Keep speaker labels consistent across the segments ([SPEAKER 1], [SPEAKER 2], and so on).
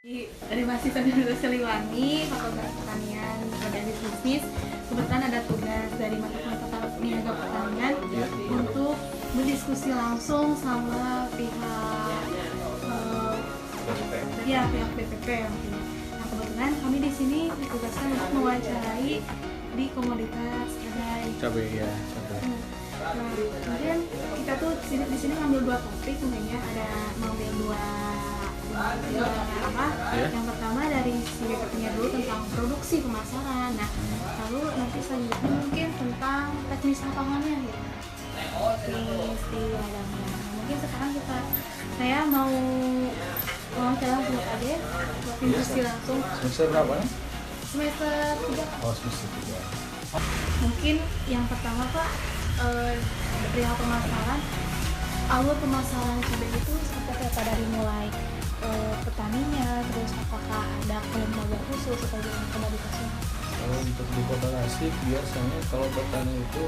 [SPEAKER 1] Dari mahasiswa Universitas Siliwangi, Fakultas Pertanian dan Bisnis, kebetulan ada tugas dari mata niaga pertanian untuk berdiskusi langsung sama pihak pihak BPP. Nah, kebetulan kami di sini ditugaskan untuk mewawancarai di komoditas cabai.
[SPEAKER 2] Cabai.
[SPEAKER 1] Nah, kemudian kita tuh di sini ngambil dua topik, sebenarnya ada ngambil dua yang pertama dari si BPP-nya dulu tentang produksi pemasaran. Nah, lalu nanti selanjutnya mungkin tentang teknis lapangannya gitu. Teknis di ladangnya. Nah, mungkin sekarang saya mau wawancara langsung aja buat diskusi langsung.
[SPEAKER 2] Semester berapa?
[SPEAKER 1] Semester 3.
[SPEAKER 2] Oh, semester 3.
[SPEAKER 1] Mungkin yang pertama Pak, perihal pemasaran. Alur pemasaran cabai itu seperti apa dari mulai petaninya, terus apakah ada lembaga khusus atau dengan komoditasnya?
[SPEAKER 2] Kalau untuk di Kota Tasik biasanya kalau petani itu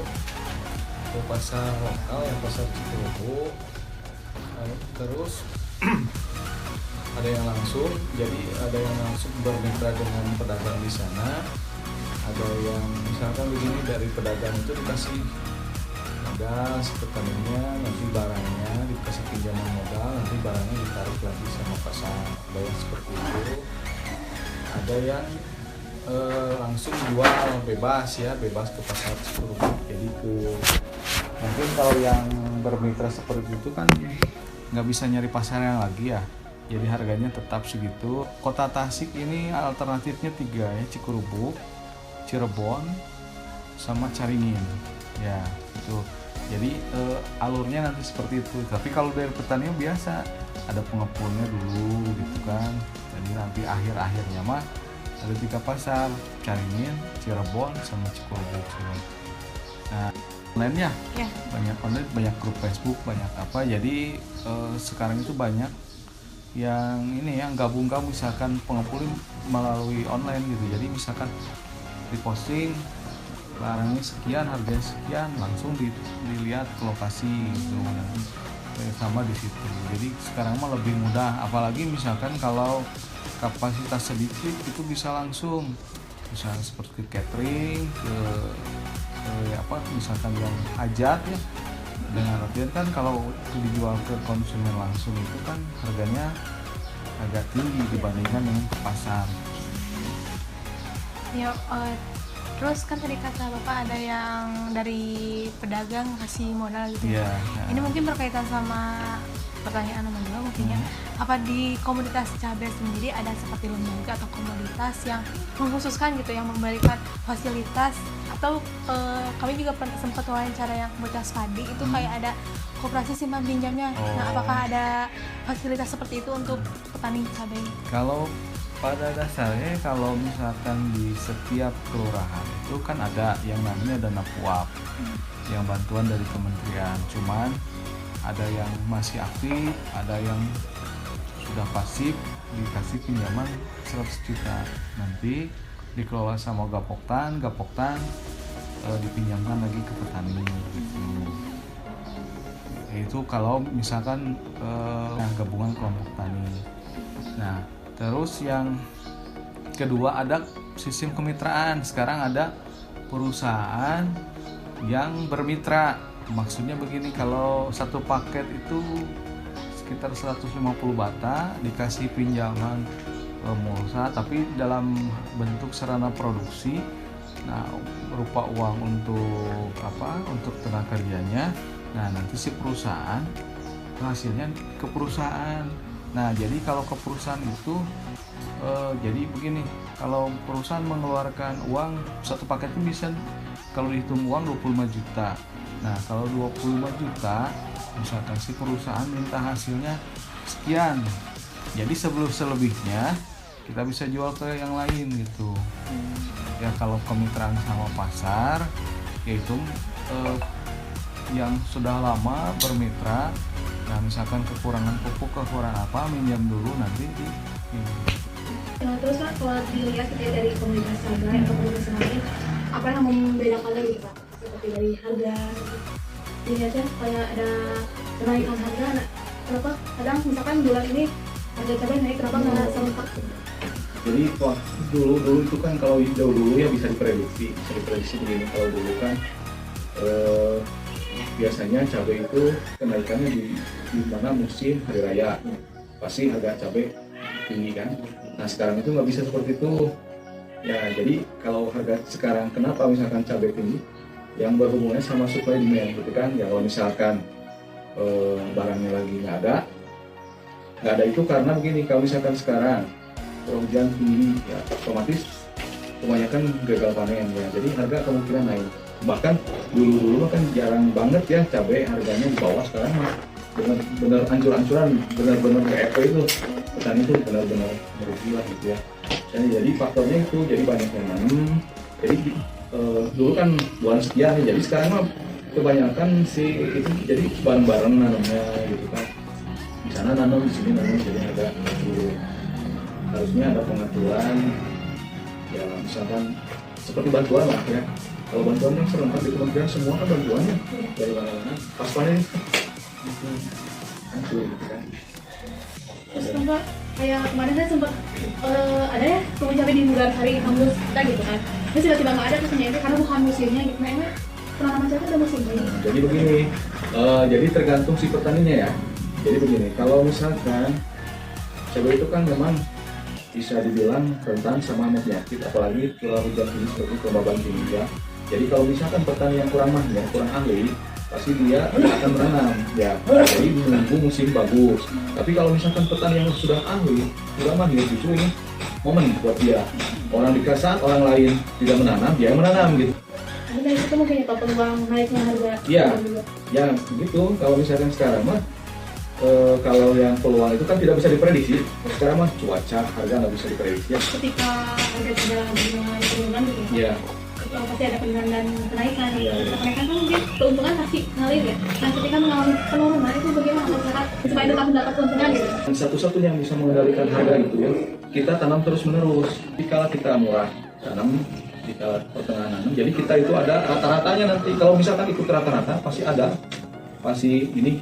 [SPEAKER 2] ke pasar lokal yang pasar Cikurubu, terus ada yang langsung, jadi ada yang langsung bermitra dengan pedagang di sana, ada yang misalkan begini dari pedagang itu dikasih modal si petaninya, nanti barangnya dikasih pinjaman modal, nanti barangnya ditarik lagi sama pasar. Ada yang seperti itu, ada yang langsung jual bebas ke pasar Cikurubu. Jadi mungkin kalau yang bermitra seperti itu kan nggak bisa nyari pasar yang lagi ya, jadi harganya tetap segitu. Kota Tasik ini alternatifnya 3 ya, Cikurubu, Cirebon, sama Caringin ya itu. Jadi alurnya nanti seperti itu. Tapi kalau dari petani biasa ada pengepulnya dulu gitu kan. Jadi nanti akhir-akhirnya mah ada 3 pasar, Caringin, Cirebon, sama Cikurubu. Nah, online ya, banyak online, banyak grup Facebook, banyak apa. Jadi sekarang itu banyak yang ini yang gabung-gabung, misalkan pengepulin melalui online gitu. Jadi misalkan diposting barangnya sekian, harganya sekian, langsung dilihat ke lokasi gitu, nanti sama di situ. Jadi sekarang mah lebih mudah, apalagi misalkan kalau kapasitas sedikit itu bisa langsung, misalnya seperti catering misalkan yang hajat ya, dengan artian kan kalau dijual ke konsumen langsung itu kan harganya agak tinggi dibandingkan yang ke pasar.
[SPEAKER 1] Ya, terus kan tadi kata Bapak ada yang dari pedagang kasih modal gitu ya. Ini mungkin berkaitan sama pertanyaan nomor 2 mungkin ya. Apa di komoditas cabai sendiri ada seperti lembaga atau komoditas yang mengkhususkan gitu, yang memberikan fasilitas, atau kami juga pernah sempat wawancara yang komoditas padi itu kayak ada koperasi simpan pinjamnya. Nah, apakah ada fasilitas seperti itu untuk petani cabai?
[SPEAKER 2] Kalau pada dasarnya kalau misalkan di setiap kelurahan itu kan ada yang namanya dana PUAP, yang bantuan dari kementerian. Cuman ada yang masih aktif, ada yang sudah pasif, dikasih pinjaman 100 juta. Nanti dikelola sama Gapoktan dipinjamkan lagi ke petani gitu. Itu kalau misalkan gabungan kelompok tani. Nah, terus yang kedua ada sistem kemitraan. Sekarang ada perusahaan yang bermitra. Maksudnya begini, kalau satu paket itu sekitar 150 bata dikasih pinjaman mulsa, tapi dalam bentuk sarana produksi. Nah, berupa uang untuk tenaga kerjanya. Nah, nanti si perusahaan hasilnya ke perusahaan. Nah, jadi kalau ke perusahaan itu jadi begini, kalau perusahaan mengeluarkan uang satu paket itu bisa, kalau dihitung uang 25 juta. Nah, kalau 25 juta misalkan si perusahaan minta hasilnya sekian. Jadi selebihnya kita bisa jual ke yang lain gitu. Ya, kalau kemitraan sama pasar yaitu yang sudah lama bermitra. Nah, misalkan kekurangan pupuk, kekurangan apa, minjam dulu nanti
[SPEAKER 1] Nah, terus Pak, kalau dilihat dari komoditas cabai atau komoditas lain, apa yang membedakannya gitu Pak? Seperti dari harga, dilihatnya kayak ada kenaikan harga. Nah, kenapa kadang misalkan bulan ini harga cabai naik kenapa nggak serempak?
[SPEAKER 3] Jadi dulu itu kan kalau jauh dulu ya bisa diprediksi begini. Kalau dulu kan biasanya cabai itu kenaikannya di mana musim hari raya pasti harga cabai tinggi kan. Nah sekarang itu nggak bisa seperti itu ya. Jadi kalau harga sekarang kenapa misalkan cabai tinggi, yang berhubungannya sama supply demand gitu kan ya. Kalau misalkan barangnya lagi nggak ada itu karena begini, kalau misalkan sekarang hujan tinggi ya otomatis kebanyakan gagal panen ya, jadi harga kemungkinan naik. Bahkan dulu kan jarang banget ya cabai harganya di bawah, sekarang mah bener-bener ancur-ancuran, bener-bener PFP itu petani itu bener-bener merugi lah gitu ya. Jadi faktornya itu, jadi banyak yang nanam. Jadi dulu kan bulan sekian ya, jadi sekarang mah kebanyakan sih itu jadi bareng-bareng nanamnya gitu kan. Di sana nanam, di sini nanam, jadi agak harusnya ada pengaturan ya, misalkan seperti bantuan lah ya. Kalau bantuan yang serentak di kementerian semua kan bantuannya dari mana-mana pas panen gitu kan.
[SPEAKER 1] Terus Mbak, kayak kemarin kan sempat ada ya tunggu cabai di bulan hari Kamus kita gitu kan, terus tiba-tiba nggak ada, terus ternyata karena bukan musimnya gitu. Nah emang penanaman cabai ada musimnya?
[SPEAKER 3] Jadi begini, jadi tergantung si petaninya ya. Jadi begini, kalau misalkan cabai itu kan memang bisa dibilang rentan sama penyakit, apalagi curah hujan tinggi seperti kelembaban tinggi ya. Jadi kalau misalkan petani yang kurang mahir, kurang ahli, pasti dia akan menanam ya. Jadi menunggu musim bagus. Tapi kalau misalkan petani yang sudah ahli, kurang mahir, justru ini momen buat dia. Orang dikasih, orang lain tidak menanam, dia yang menanam gitu.
[SPEAKER 1] Nah itu mungkin ya peluang naiknya harga.
[SPEAKER 3] Iya, ya begitu. Kalau misalkan sekarang mah kalau yang peluang itu kan tidak bisa diprediksi. Sekarang mah cuaca, harga nggak bisa diprediksi ya.
[SPEAKER 1] Ketika harga sudah mulai penurunan gitu,
[SPEAKER 3] Iya.
[SPEAKER 1] pasti ada penurunan dan kenaikan.
[SPEAKER 3] Iya.
[SPEAKER 1] Kenaikan kan mungkin keuntungan pasti ngalir ya. Nah ketika mengalami penurunan itu bagaimana masyarakat supaya tetap mendapat keuntungan gitu?
[SPEAKER 3] Dan satu-satunya yang bisa mengendalikan harga itu ya, kita tanam terus-menerus. Jika kita murah tanam, jika pertengahan nanam, jadi kita itu ada rata-ratanya nanti. Kalau misalkan ikut rata-rata pasti ini.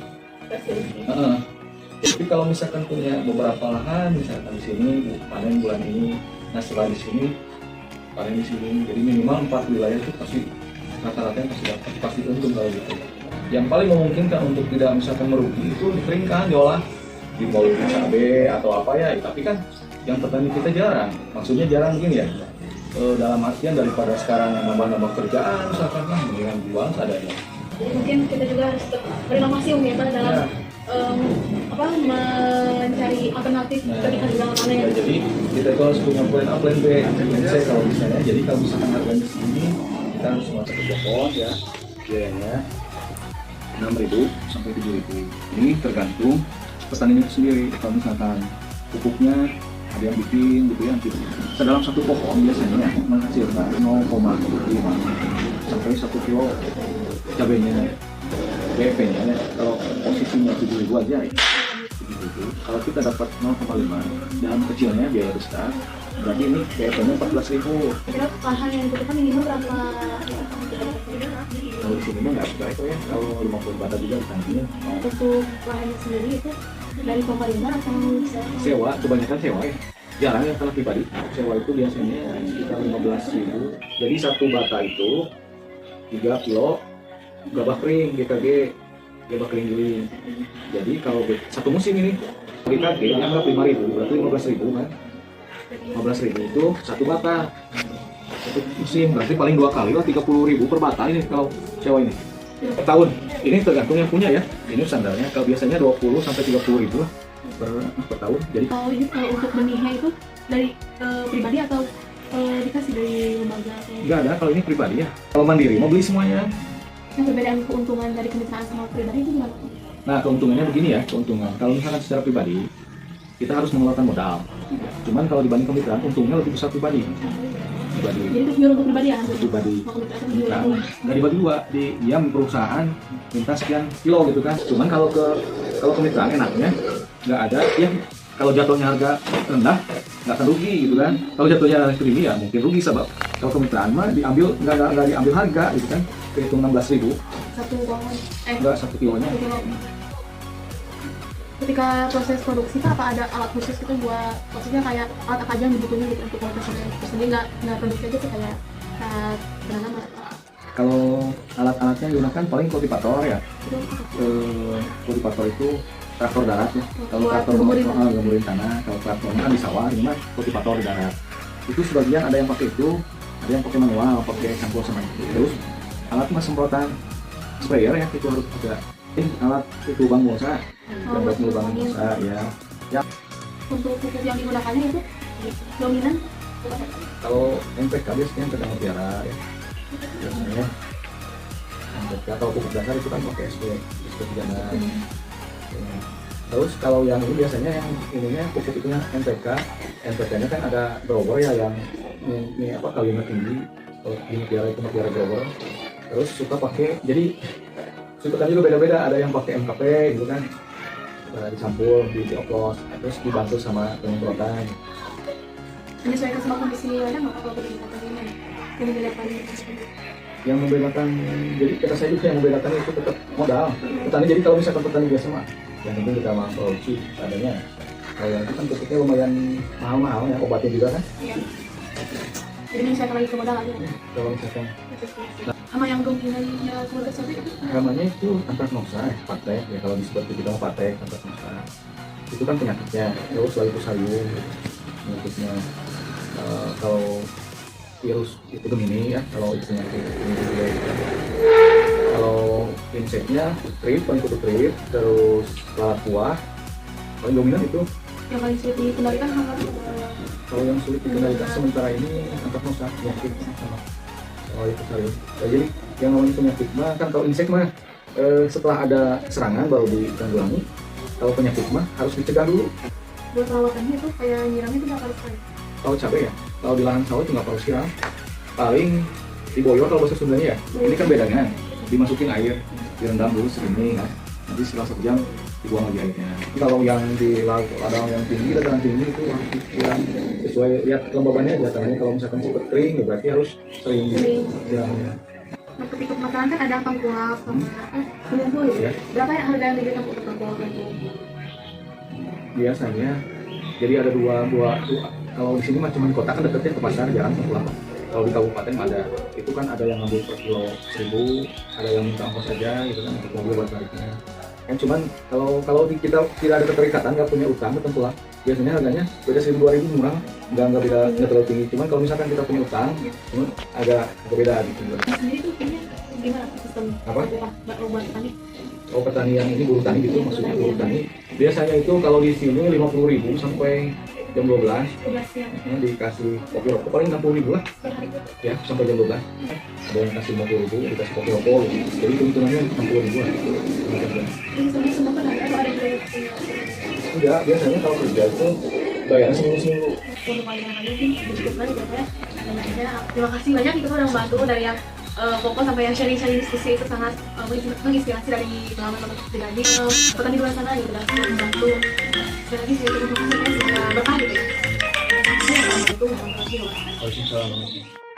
[SPEAKER 3] Tapi kalau misalkan punya beberapa lahan, misalkan di sini panen bulan ini, nah setelah di sini panen di sini, jadi minimal 4 wilayah itu pasti rata-ratanya pasti untung kalau gitu. Yang paling memungkinkan untuk tidak misalkan merugi itu dikeringkan, diolah, dibawa ke cabai atau apa ya. Tapi kan yang petani kita jarang, maksudnya jarang gini ya. Dalam artian daripada sekarang nambah-nambah kerjaan, misalkan kan mendingan jual seadanya.
[SPEAKER 1] Jadi mungkin kita juga harus berinovasi ya Pak dalam mencari alternatif ketika di dalam panen.
[SPEAKER 3] Ya, jadi kita itu harus punya plan A, plan B, plan C kalau misalnya. Jadi kalau misalkan harganya segini, kita harus masuk ke pohon ya, biayanya 6.000 sampai 7.000. Ini tergantung petaninya sendiri. Kalau misalkan pupuknya ada yang bikin gitu ya, dalam satu pohon biasanya menghasilkan 0,5 sampai 1 kilo cabainya, BP-nya ya. Kalau posisinya 7.000 aja ya, 7.000. Kalau kita dapat 0,5 dan kecilnya biaya besar, berarti ini BP-nya 14.000.
[SPEAKER 1] Kira lahan yang dibutuhkan minimal berapa?
[SPEAKER 3] Kalau di sini mah nggak bisa itu ya, kalau 50 bata juga nantinya
[SPEAKER 1] Untuk lahannya sendiri itu dari pemerintah atau
[SPEAKER 3] sewa, kebanyakan sewa ya. Jarang yang kalau pribadi, sewa itu biasanya sekitar 15.000. Jadi satu bata itu 3 kilo gabah kering, GKG, gabah kering giling. Jadi kalau satu musim ini GKG anggap 5.000, berarti 15.000 kan. 15.000 itu satu bata. Satu musim berarti paling 2 kali lah, 30.000 per bata ini kalau sewa ini. Per tahun. Ini tergantung yang punya ya. Ini standarnya kalau biasanya 20 sampai 30.000 lah per tahun. Jadi
[SPEAKER 1] kalau untuk benihnya itu dari pribadi atau dikasih dari lembaga atau?
[SPEAKER 3] nggak ada, kalau ini pribadi ya. Kalau mandiri mau beli semuanya.
[SPEAKER 1] Yang perbedaan keuntungan dari kemitraan sama pribadi itu gimana?
[SPEAKER 3] Nah keuntungannya begini ya, keuntungan. Kalau misalkan secara pribadi, kita harus mengeluarkan modal. Cuman kalau dibanding kemitraan, untungnya lebih besar pribadi.
[SPEAKER 1] Jadi itu jual untuk pribadi ya?
[SPEAKER 3] Pribadi.
[SPEAKER 1] Nah,
[SPEAKER 3] nggak dibagi dua. Dia perusahaan minta sekian kilo gitu kan. Cuman kalau kemitraan enaknya nggak ada ya. Kalau jatuhnya harga rendah, nggak akan rugi gitu kan. Kalau jatuhnya tinggi ya mungkin rugi sebab kalau kemitraan mah diambil nggak diambil harga gitu kan. Kehitung 16.000.
[SPEAKER 1] Satu uangan?
[SPEAKER 3] Enggak, 1 kilonya.
[SPEAKER 1] 1 kilo. ketika proses produksi Pak, apa ada alat khusus gitu buat, maksudnya kayak alat apa aja yang dibutuhkan gitu untuk proses tersendiri, nggak produksi aja sih kayak saat penanaman?
[SPEAKER 3] Kalau alat-alatnya digunakan paling kultivator ya. Kultivator itu traktor darat ya. Kalau traktor ngemurin tanah, kalau traktornya kan di sawah, ini mah kultivator di darat. Itu sebagian ada yang pakai itu, ada yang pakai manual, pakai campur sama itu. Terus alat mah semprotan sprayer ya, itu harus ada. Alat itu lubang busa, buat lubang busa ya. Ya.
[SPEAKER 1] Untuk pupuk yang digunakannya itu dominan?
[SPEAKER 3] Kalau MPK biasanya pedang mutiara ya. Biasanya MPK, kalau pupuk dasar itu kan pakai SP36. Terus kalau yang ini biasanya yang ininya pupuk itunya MPK nya kan ada grower ya, yang ini apa kalimat tinggi. Kalau di mutiara itu mutiara grower. Terus suka pakai, jadi susukan juga beda-beda, ada yang pakai MKP gitu kan, dicampur, dioplos, terus dibantu sama penyemprotan.
[SPEAKER 1] Menyesuaikan sama kondisi ladang nggak kalau berdasarkan ini yang membedakan
[SPEAKER 3] Yang membedakan, jadi kata saya juga yang membedakan itu tetap modal petani. Jadi kalau misalkan petani biasa mah yang penting kita mau produksi adanya. Kalau yang itu kan pupuknya lumayan mahal-mahal ya, obatnya juga kan.
[SPEAKER 1] Iya. Jadi menyesuaikan lagi ke modal aja.
[SPEAKER 3] Kalau misalkan
[SPEAKER 1] Sama yang dominannya keluarga sampai itu
[SPEAKER 3] namanya itu antraknosa, patek ya, kalau disebut kita mau patek antraknosa itu kan penyakitnya. Terus selain itu sayur penyakitnya. Kalau virus itu gemini ya, kalau itu penyakit ini juga. Kalau inseknya trip, pengikuti trip, terus lalat buah, paling dominan itu.
[SPEAKER 1] yang paling sulit dikendalikan apa?
[SPEAKER 3] Kalau yang sulit dikendalikan sementara ini antraknosa penyakit sama. Oh itu sayur. Jadi yang namanya penyakit mah kan, kalau insek mah setelah ada serangan baru ditanggulangi. Kalau penyakit mah harus dicegah dulu.
[SPEAKER 1] Buat perawatannya itu kayak nyiramnya itu nggak harus sekali.
[SPEAKER 3] Kalau cabai ya, kalau di lahan sawah itu nggak perlu siram, paling diboyor kalau bahasa Sundanya ya. Ini kan bedanya, dimasukin air, direndam dulu segini kan, nanti setelah 1 jam dibuang lagi airnya. Tapi kalau yang di ladang yang tinggi, dataran tinggi itu harus disiram sesuai lihat kelembabannya aja. Tanahnya kalau misalkan cukup kering, ya berarti harus sering disiramnya.
[SPEAKER 1] Nah, ketika pemasaran kan ada tengkulak sama pengumpul ya. Berapa ya harga yang diberikan untuk tengkulak itu?
[SPEAKER 3] Biasanya, jadi ada dua. Kalau di sini mah cuma kota kan deketnya ke pasar, jarang pulang. Kalau di kabupaten ada, itu kan ada yang ngambil per kilo 1.000, ada yang minta ongkos saja gitu kan, untuk mobil buat tariknya. Kan cuman kalau kita tidak ada keterikatan, nggak punya utang ke tengkulak, biasanya harganya beda 1.000-2.000 murah, nggak terlalu tinggi. Cuman kalau misalkan kita punya utang, cuman agak beda gitu.
[SPEAKER 1] Nah, sendiri tuh punya gimana sistem?
[SPEAKER 3] Apa?
[SPEAKER 1] Buat petani?
[SPEAKER 3] Oh, petani yang ini buruh tani gitu, maksudnya buruh tani. Biasanya itu kalau di sini 50.000 sampai jam 12. Dikasih kopi rokok paling 60.000 lah ya, sampai jam 12. Ada yang kasih 50.000, dikasih kopi rokok, jadi hitungannya 60.000 lah.
[SPEAKER 1] Ini semua kan ada
[SPEAKER 3] Enggak, biasanya kalau kerja itu bayarnya seminggu.
[SPEAKER 1] untuk panjangan mungkin dicukupkan gitu ya. Terima kasih banyak itu udah membantu dari yang fokus sampai yang sharing diskusi itu sangat menginspirasi dari pengalaman pribadi petani di luar sana gitu, dan membantu. Sekali lagi saya terima kasih ya, semoga berkah gitu ya. Assalamualaikum warahmatullahi wabarakatuh.
[SPEAKER 3] Waalaikumsalam.